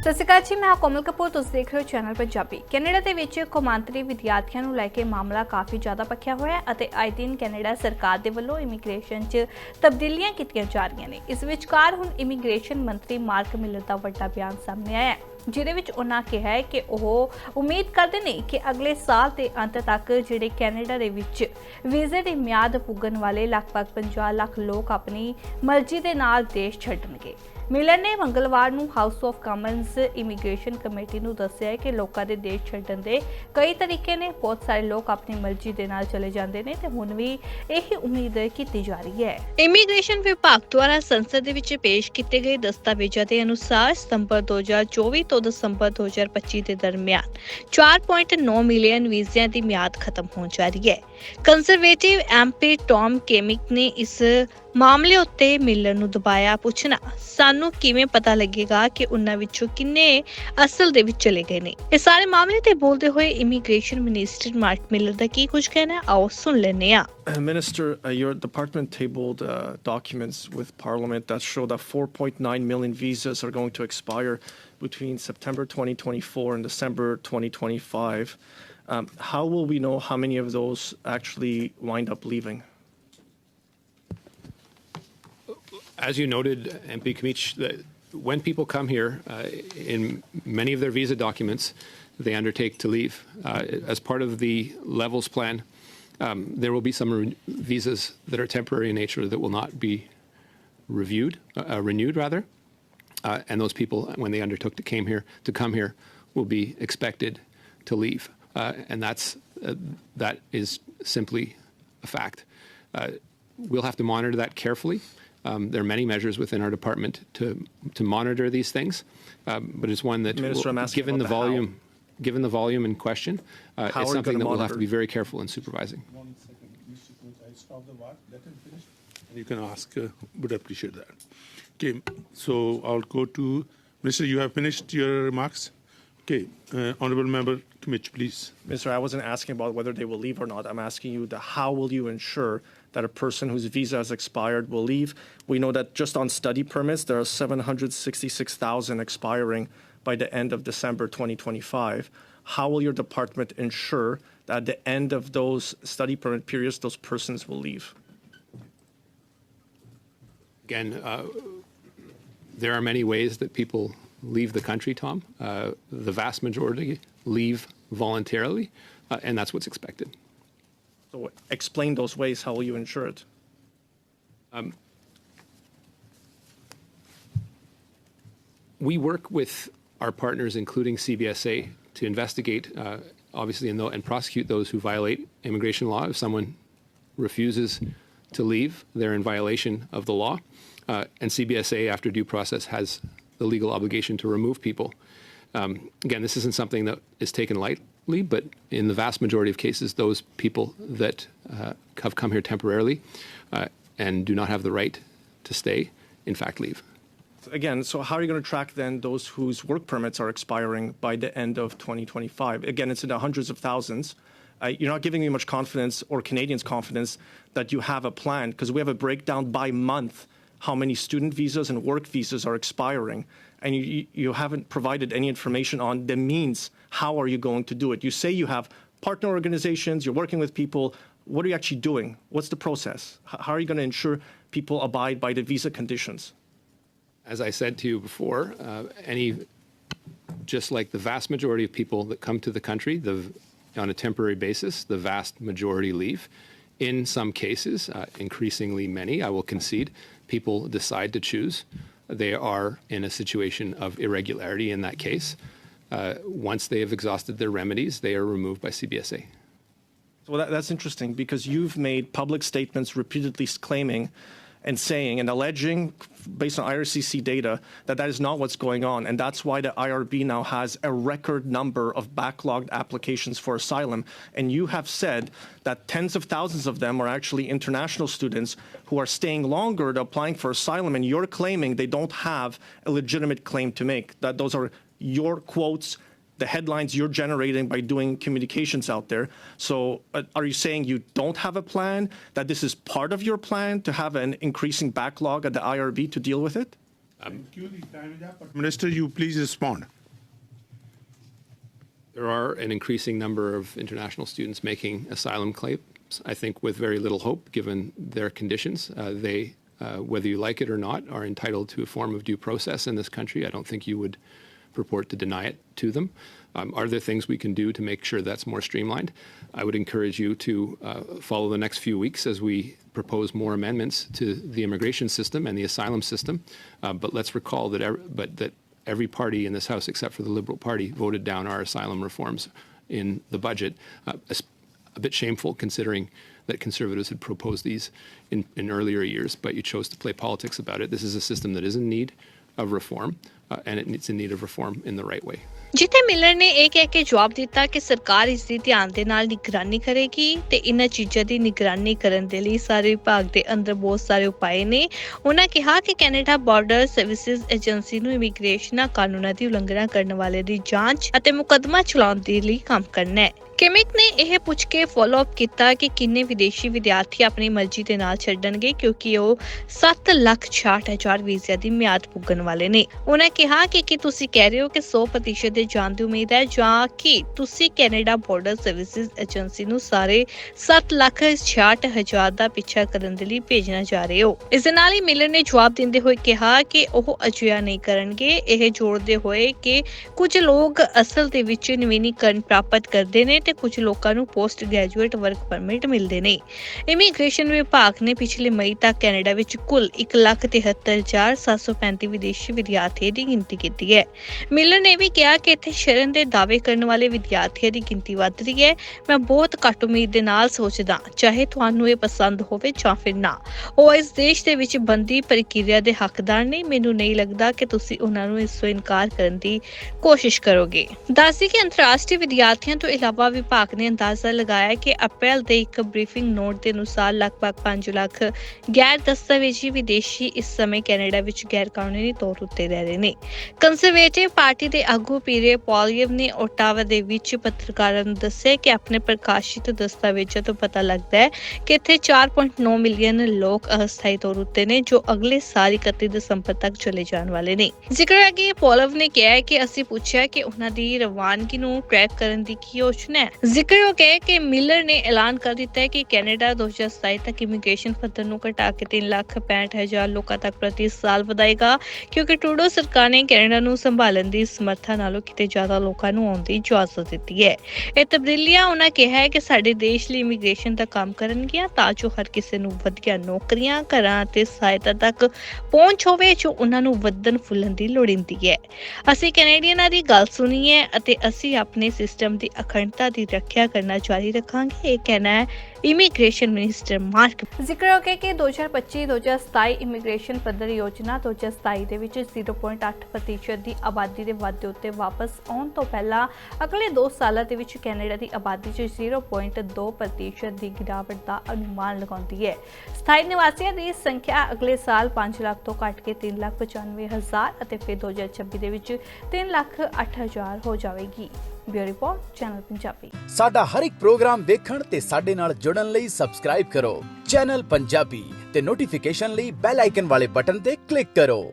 ਸਤਿ ਸ਼੍ਰੀ ਅਕਾਲ ਜੀ, ਮੈਂ ਕੋਮਲ ਕਪੂਰ। ਤੁਸੀਂ ਦੇਖ ਰਹੇ ਹੋ ਚੈਨਲ ਪੰਜਾਬੀ। ਕੈਨੇਡਾ ਦੇ ਵਿੱਚ ਕੌਮਾਂਤਰੀ ਵਿਦਿਆਰਥੀਆਂ ਨੂੰ ਲੈ ਕੇ ਮਾਮਲਾ ਕਾਫੀ ਜ਼ਿਆਦਾ ਪੱਖਿਆ ਹੋਇਆ ਅਤੇ ਆਏ ਦਿਨ ਕੈਨੇਡਾ ਸਰਕਾਰ ਦੇ ਵੱਲੋਂ ਇਮੀਗ੍ਰੇਸ਼ਨ 'ਚ ਤਬਦੀਲੀਆਂ ਕੀਤੀਆਂ ਜਾ ਰਹੀਆਂ ਨੇ। ਇਸ ਵਿਚਕਾਰ ਹੁਣ ਇਮੀਗ੍ਰੇਸ਼ਨ ਮੰਤਰੀ ਮਾਰਕ ਮਿਲਰ ਦਾ ਵੱਡਾ ਬਿਆਨ ਸਾਹਮਣੇ ਆਇਆ ਹੈ, ਜਿਹਦੇ ਵਿੱਚ ਉਹਨਾਂ ਕਿਹਾ ਹੈ ਕਿ ਉਹ ਉਮੀਦ ਕਰਦੇ ਨੇ ਕਿ ਅਗਲੇ ਸਾਲ ਦੇ ਅੰਤ ਤੱਕ ਜਿਹੜੇ ਕੈਨੇਡਾ ਦੇ ਵਿੱਚ ਵੀਜ਼ੇ ਦੀ ਮਿਆਦ ਪੁੱਗਣ ਵਾਲੇ ਲਗਭਗ 50 ਲੱਖ ਲੋਕ ਆਪਣੀ ਮਰਜ਼ੀ ਦੇ ਨਾਲ ਦੇਸ਼ ਛੱਡਣਗੇ। ਮਿਲਰ ਨੇ ਮੰਗਲਵਾਰ ਨੂੰ house of Commons immigration committee ਨੂੰ ਦੱਸਿਆ ਕਿ ਲੋਕਾਂ ਦੇ ਦੇਸ਼ ਛੱਡਣ ਦੇ ਕਈ ਤਰੀਕੇ ਨੇ। ਬਹੁਤ ਸਾਰੇ ਲੋਕ ਆਪਣੀ ਮਰਜ਼ੀ ਦੇ ਨਾਲ ਚਲੇ ਜਾਂਦੇ ਨੇ ਤੇ ਹੁਣ ਵੀ ਇਹੀ ਉਮੀਦ ਕੀਤੀ ਜਾ ਰਹੀ ਹੈ। ਇਮੀਗ੍ਰੇਸ਼ਨ ਵਿਭਾਗ ਦੁਆਰਾ ਸੰਸਦ ਦੇ ਵਿੱਚ ਪੇਸ਼ ਕੀਤੇ ਗਏ ਦਸਤਾਵੇਜ਼ਾਂ ਦੇ ਅਨੁਸਾਰ ਸਤੰਬਰ 2024 ਤੋਂ ਦਸੰਬਰ 2025 ਦੇ ਦਰਮਿਆਨ 4.9 ਮਿਲੀਅਨ ਵੀਜ਼ਿਆਂ ਦੀ ਮਿਆਦ ਖਤਮ ਹੋਣ ਜਾ ਰਹੀ ਹੈ। ਕੰਜ਼ਰਵੇਟਿਵ ਐਮਪੀ ਟੌਮ ਕੇਮਿਕ ਨੇ ਇਸ ਮਾਮਲੇ ਉੱਤੇ ਮਿਲਰ ਨੂੰ ਦਬਾਇਆ ਪੁੱਛਣਾ, ਸਾਨੂੰ ਕਿਵੇਂ ਪਤਾ ਲੱਗੇਗਾ ਕਿ ਉਹਨਾਂ ਵਿੱਚੋਂ ਕਿੰਨੇ ਅਸਲ ਦੇ ਵਿੱਚ ਚਲੇ ਗਏ ਨੇ। ਇਸ ਸਾਰੇ ਮਾਮਲੇ ਤੇ ਬੋਲਦੇ ਹੋਏ ਇਮੀਗ੍ਰੇਸ਼ਨ ਮਿਨਿਸਟਰ ਮਾਰਕ ਮਿਲਰ ਦਾ ਕੀ ਕੁਝ ਕਹਿਣਾ ਹੈ, ਆਓ ਸੁਣ ਲੈਂਦੇ ਹਾਂ। Minister, your department tabled documents with Parliament that show that 4.9 million visas are going to expire between September 2024 and December 2025. How will we know how many of those actually wind up leaving? As you noted, MP Kamich, when people come here, in many of their visa documents, they undertake to leave. As part of the levels plan, there will be some visas that are temporary in nature that will not be renewed rather. And those people, when they undertook to come here, will be expected to leave. And that is simply a fact. We'll have to monitor that carefully. There are many measures within our department to monitor these things, but it's one that, Minister, given the volume in question, it's something that we'll have to be very careful in supervising. 1 second, Mr. Coach, I stop the watch. Let him finish. You can ask. Would appreciate that. Okay, so I'll go to Minister. You have finished your remarks. Okay, honourable member Mitch, please. Minister, I wasn't asking about whether they will leave or not. I'm asking you how will you ensure that a person whose visa has expired will leave? We know that just on study permits, there are 766,000 expiring by the end of December 2025. How will your department ensure that at the end of those study permit periods, those persons will leave? Again, there are many ways that people leave the country, Tom. The vast majority leave voluntarily, and that's what's expected. So explain those ways. How will you ensure it? We work with our partners, including CBSA, to investigate, obviously, and prosecute those who violate immigration law. If someone refuses to leave, they're in violation of the law. And CBSA, after due process, has the legal obligation to remove people. Again, this isn't something that is taken lightly, but in the vast majority of cases, those people that have come here temporarily and do not have the right to stay, in fact, leave. Again, so how are you going to track then those whose work permits are expiring by the end of 2025? Again, it's in the hundreds of thousands. You're not giving me much confidence or Canadians confidence that you have a plan, because we have a breakdown by month how many student visas and work visas are expiring, and you haven't provided any information on the means. How are you going to do it? You say you have partner organizations, you're working with people. What are you actually doing? What's the process? How are you going to ensure people abide by the visa conditions? As I said to you before, just like the vast majority of people that come to the country on a temporary basis, the vast majority leave. In some cases, increasingly many, I will concede, people decide to choose. They are in a situation of irregularity in that case. Once they have exhausted their remedies, they are removed by CBSA. Well, that's interesting, because you've made public statements repeatedly claiming and saying and alleging, based on IRCC data, that that is not what's going on. And that's why the IRB now has a record number of backlogged applications for asylum. And you have said that tens of thousands of them are actually international students who are staying longer to applying for asylum. And you're claiming they don't have a legitimate claim to make. That those are your quotes, the headlines you're generating by doing communications out there. So are you saying you don't have a plan, that this is part of your plan to have an increasing backlog at the IRB to deal with it? Thank you. The time is up. But Minister, you please respond. There are an increasing number of international students making asylum claims, I think with very little hope given their conditions. They, whether you like it or not, are entitled to a form of due process in this country. I don't think you would purport to deny it to them. Are there things we can do to make sure that's more streamlined? I would encourage you to follow the next few weeks as we propose more amendments to the immigration system and the asylum system. But let's recall that every party in this House, except for the Liberal Party, voted down our asylum reforms in the budget. A bit shameful considering that Conservatives had proposed these in earlier years, but you chose to play politics about it. This is a system that is in need of reform, and it's in need of reform in the right way. ਜਿੱਥੇ miller ਨੇ ਇਹ ਕਹਿ ਕੇ ਜਵਾਬ ਦਿੱਤਾ ਕਿ ਸਰਕਾਰ ਇਸ ਦੀ ਧਿਆਨ ਦੇ ਨਾਲ ਨਿਗਰਾਨੀ ਕਰੇਗੀ ਤੇ ਇਹਨਾਂ ਚੀਜ਼ਾਂ ਦੀ ਨਿਗਰਾਨੀ ਕਰਨ ਦੇ ਲਈ ਸਾਰੇ ਵਿਭਾਗ ਦੇ ਅੰਦਰ ਬਹੁਤ ਸਾਰੇ ਉਪਾਅ ਨੇ। ਉਹਨਾਂ ਕਿਹਾ ਕਿ ਕੈਨੇਡਾ ਬਾਰਡਰ ਸਰਵਿਸਿਜ਼ ਏਜੰਸੀ ਨੂੰ ਇਮੀਗ੍ਰੇਸ਼ਨ ਕਾਨੂੰਨਾਂ ਦੀ ਉਲੰਘਣਾ ਕਰਨ ਵਾਲੇ ਦੀ ਜਾਂਚ ਅਤੇ ਮੁਕੱਦਮਾ ਚਲਾਉਣ ਦੇ ਲਈ ਕੰਮ ਕਰਨਾ ਹੈ। ਕਿਮਿਕ ਨੇ ਇਹ ਪੁੱਛ ਕੇ ਫੋਲੋ ਅਪ ਕੀਤਾ ਕਿ ਕਿੰਨੇ ਵਿਦੇਸ਼ੀ ਵਿਦਿਆਰਥੀ ਆਪਣੀ ਮਰਜ਼ੀ ਦੇ ਨਾਲ ਛੱਡਣਗੇ ਕਿਉਂਕਿ ਉਹ 7,66,000 ਵੀਜ਼ਿਆਂ ਦੀ ਮਿਆਦ ਪੁੱਗਣ ਵਾਲੇ ਨੇ। ਉਹਨਾਂ ਕਿਹਾ ਕਿ ਕੀ ਤੁਸੀਂ ਕਹਿ ਰਹੇ ਹੋ ਕਿ 100% ਦੇ ਜਾਣ ਦੀ ਉਮੀਦ ਹੈ ਜਾਂ ਕਿ ਤੁਸੀਂ ਕੈਨੇਡਾ ਬਾਰਡਰ ਸਰਵਿਸਿਜ਼ ਏਜੰਸੀ ਨੂੰ ਸਾਰੇ 7,66,000 ਦਾ ਪਿੱਛਾ ਕਰਨ ਦੇ ਲਈ ਭੇਜਣਾ ਜਾ ਰਹੇ ਹੋ। ਇਸ ਦੇ ਨਾਲ ਹੀ ਮਿਲਰ ਨੇ ਜਵਾਬ ਦਿੰਦੇ ਹੋਏ ਕਿਹਾ ਕਿ ਉਹ ਅਜਿਹਾ ਨਹੀਂ ਕਰਨਗੇ। ਇਹ ਜੋੜਦੇ ਹੋਏ ਕਿ ਕੁਝ ਲੋਕ ਅਸਲ ਦੇ ਵਿੱਚ ਨਵੀਨੀਕਰਨ ਪ੍ਰਾਪਤ ਕਰਦੇ ਨੇ ਤੇ ਕੁਝ ਲੋਕਾਂ ਨੂੰ ਪੋਸਟ ਗ੍ਰੈਜੂਏਟ ਵਰਕ ਪਰਮਿਟ ਮਿਲਦੇ ਨੇ। ਇਮੀਗ੍ਰੇਸ਼ਨ ਵਿਭਾਗ ਨੇ ਪਿਛਲੇ ਮਈ ਤੱਕ ਕੈਨੇਡਾ ਵਿੱਚ ਕੁੱਲ 1,73,735 ਵਿਦੇਸ਼ੀ ਵਿਦਿਆਰਥੀਆਂ ਦੀ ਗਿਣਤੀ ਕੀਤੀ ਹੈ। ਮਿਲਰ ਨੇ ਵੀ ਕਿਹਾ ਕਿ ਇੱਥੇ ਸ਼ਰਨ ਦੇ ਦਾਅਵੇ ਕਰਨ ਵਾਲੇ ਵਿਦਿਆਰਥੀਆਂ ਦੀ ਗਿਣਤੀ ਵੱਧ ਰਹੀ ਹੈ। ਮੈਂ ਬਹੁਤ ਘੱਟ ਉਮੀਦ ਦੇ ਨਾਲ ਸੋਚਦਾ, ਚਾਹੇ ਤੁਹਾਨੂੰ ਇਹ ਪਸੰਦ ਹੋਵੇ ਜਾਂ ਫਿਰ ਨਾ, ਉਹ ਇਸ ਦੇਸ਼ ਦੇ ਵਿੱਚ ਬੰਦੀ ਪ੍ਰਕਿਰਿਆ ਦੇ ਹੱਕਦਾਰ ਨੇ। ਮੈਨੂੰ ਨਹੀਂ ਲੱਗਦਾ ਕਿ ਤੁਸੀਂ ਉਹਨਾਂ ਨੂੰ ਇਸ ਤੋਂ ਇਨਕਾਰ ਕਰਨ ਦੀ ਕੋਸ਼ਿਸ਼ ਕਰੋਗੇ। ਦੱਸਦੀ ਕਿ ਅੰਤਰਰਾਸ਼ਟਰੀ ਵਿਦਿਆਰਥੀਆਂ ਤੋਂ ਇਲਾਵਾ ਵਿਭਾਗ ਨੇ ਅੰਦਾਜ਼ਾ ਲਗਾਇਆ ਕਿ ਅਪ੍ਰੈਲ ਦੇ ਇੱਕ ਬਰੀਫਿੰਗ ਨੋਟ ਦੇ ਅਨੁਸਾਰ ਲਗਭਗ 5 ਲੱਖ ਗੈਰ ਦਸਤਾਵੇਜ਼ੀ ਵਿਦੇਸ਼ੀ ਇਸ ਸਮੇਂ ਕੈਨੇਡਾ ਵਿੱਚ ਗੈਰ ਕਾਨੂੰਨੀ ਤੌਰ ਉੱਤੇ ਰਹਿ ਰਹੇ ਨੇ। ਕੰਜ਼ਰਵੇਟਿਵ ਪਾਰਟੀ ਦੇ ਆਗੂ ਪੀਰੇ ਪੋਲੀਅਮ ਨੇ ਓਟਾਵਾ ਦੇ ਵਿੱਚ ਪੱਤਰਕਾਰਾਂ ਨੂੰ ਦੱਸਿਆ ਕਿ ਆਪਣੇ ਪ੍ਰਕਾਸ਼ਿਤ ਦਸਤਾਵੇਜ਼ਾਂ ਤੋਂ ਪਤਾ ਲੱਗਦਾ ਹੈ ਕਿ ਇੱਥੇ 4.9 ਮਿਲੀਅਨ ਲੋਕ ਅਸਥਾਈ ਤੌਰ ਉੱਤੇ ਨੇ ਜੋ ਅਗਲੇ ਸਾਲ 31 ਦਸੰਬਰ ਤੱਕ ਚਲੇ ਜਾਣ ਵਾਲੇ ਨੇ। ਜ਼ਿਕਰ ਹੈ ਕਿ ਪੋਲਵ ਨੇ ਕਿਹਾ ਹੈ ਕਿ ਅਸੀਂ ਪੁੱਛਿਆ ਕਿ ਉਹਨਾਂ ਦੀ ਰਵਾਨਗੀ ਨੂੰ ਟਰੈਕ ਕਰਨ ਦੀ ਕੀ ਯੋਜਨਾ ਹੈ। ਜ਼ਿਕਰਯੋਗ ਹੈ ਕਿ ਮਿਲਰ ਨੇ ਐਲਾਨ ਕਰ ਦਿੱਤਾ ਹੈ ਕਿ ਕੈਨੇਡਾ 2027 ਤੱਕ ਇਮੀਗ੍ਰੇਸ਼ਨ ਪੱਧਰ ਨੂੰ ਘਟਾ ਕੇ 3,65,000 ਲੋਕਾਂ ਤੱਕ ਪ੍ਰਤੀ ਸਾਲ ਵਧਾਏਗਾ ਕਿਉਂਕਿ ਟਰੂਡੋ ਸਰਕਾਰ ਨੇ ਕੈਨੇਡਾ ਨੂੰ ਸੰਭਾਲਣ ਦੀ ਸਮਰੱਥਾ ਨਾਲੋਂ ਕਿਤੇ ਜ਼ਿਆਦਾ ਲੋਕਾਂ ਨੂੰ ਆਉਣ ਦੀ ਇਜਾਜ਼ਤ ਦਿੱਤੀ ਹੈ। ਇਹ ਤਬਦੀਲੀਆਂ ਉਹਨਾਂ ਕਿਹਾ ਹੈ ਕਿ ਸਾਡੇ ਦੇਸ਼ ਲਈ ਇਮੀਗ੍ਰੇਸ਼ਨ ਦਾ ਕੰਮ ਕਰਨਗੀਆਂ ਤਾਂ ਜੋ ਹਰ ਕਿਸੇ ਨੂੰ ਵਧੀਆ ਨੌਕਰੀਆਂ, ਘਰਾਂ ਅਤੇ ਸਹਾਇਤਾ ਤੱਕ ਪਹੁੰਚ ਹੋਵੇ ਜੋ ਉਹਨਾਂ ਨੂੰ ਵਧਣ ਫੁੱਲਣ ਦੀ ਲੋੜੀਂਦੀ ਹੈ। ਅਸੀਂ ਕੈਨੇਡੀਅਨਾਂ ਦੀ ਗੱਲ ਸੁਣੀ ਹੈ ਅਤੇ ਅਸੀਂ ਆਪਣੇ ਸਿਸਟਮ ਦੀ ਅਖੰਡਤਾ ਦੀ ਰੱਖਿਆ ਕਰਨਾ ਜਾਰੀ ਰੱਖਾਂਗੇ। ਇਹ ਕਹਿਣਾ ਹੈ ਇਮੀਗ੍ਰੇਸ਼ਨ ਮਿਨਿਸਟਰ ਮਾਰਕ। ਜ਼ਿਕਰ ਹੋ ਗਿਆ ਕਿ 2025-2027 ਇਮੀਗ੍ਰੇਸ਼ਨ ਪੱਧਰ ਯੋਜਨਾ 2027 ਦੇ ਵਿੱਚ 0.8% ਦੀ ਆਬਾਦੀ ਦੇ ਵਾਧੇ ਉੱਤੇ ਵਾਪਸ ਆਉਣ ਤੋਂ ਪਹਿਲਾਂ ਅਗਲੇ 2 ਸਾਲਾਂ ਦੇ ਵਿੱਚ ਕੈਨੇਡਾ ਦੀ ਆਬਾਦੀ 'ਚ 0.2% ਦੀ ਗਿਰਾਵਟ ਦਾ ਅਨੁਮਾਨ ਲਗਾਉਂਦੀ ਹੈ। ਸਥਾਈ ਨਿਵਾਸੀਆਂ ਦੀ ਸੰਖਿਆ ਅਗਲੇ ਸਾਲ 5 ਲੱਖ ਤੋਂ ਘਟ ਕੇ 3,95,000 ਅਤੇ ਫਿਰ 2026 ਦੇ ਵਿੱਚ 3,08,000 ਹੋ ਜਾਵੇਗੀ। Bureau report, channel Punjabi. ਸਾਡਾ ਹਰ ਇੱਕ ਪ੍ਰੋਗਰਾਮ ਵੇਖਣ ਤੇ ਸਾਡੇ ਨਾਲ ਜੁੜਨ ਲਈ ਸਬਸਕ੍ਰਾਈਬ ਕਰੋ ਚੈਨਲ ਪੰਜਾਬੀ ਤੇ ਨੋਟੀਫਿਕੇਸ਼ਨ ਲਈ ਬੈਲ ਆਈਕਨ ਵਾਲੇ ਬਟਨ ਤੇ ਕਲਿੱਕ ਕਰੋ।